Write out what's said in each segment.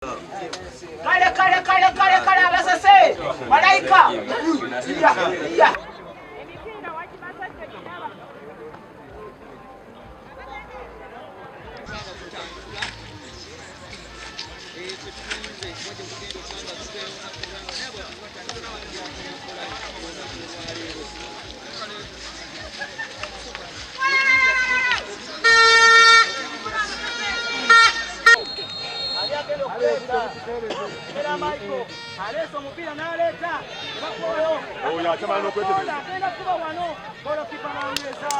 Kale abasase malaika ya Era Michael, Aleso mupira naleta. Oh ya chama no kwete. Agenda kuba wano, bolo kipa na meza.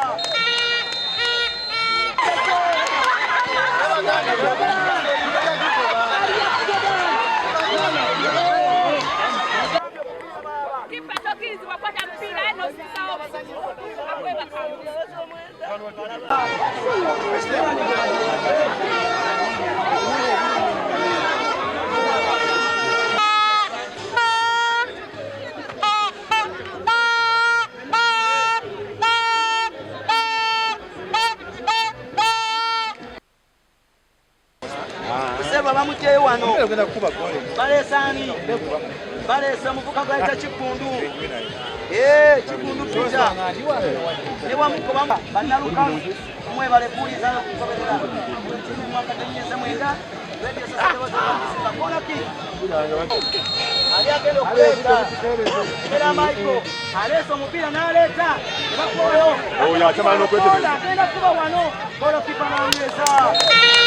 Kipa tokizi wapata mpira eno sawa. Akweba kama. Seba bamutye wano. Balesani. Balesa muvuka gaita Kipundu. Kipundu pita. Ne wamuko bamba banaluka mwe balepuliza okugoberera. Timu mwaka tenyeza mwenda. Radio sasa wazima kona ki. Ali agenda okuleta. Era Michael. Aleso mupira naleta. Bakoyo. Oh ya chama no kwete. Agenda kuba wano. Bolo kipa na meza.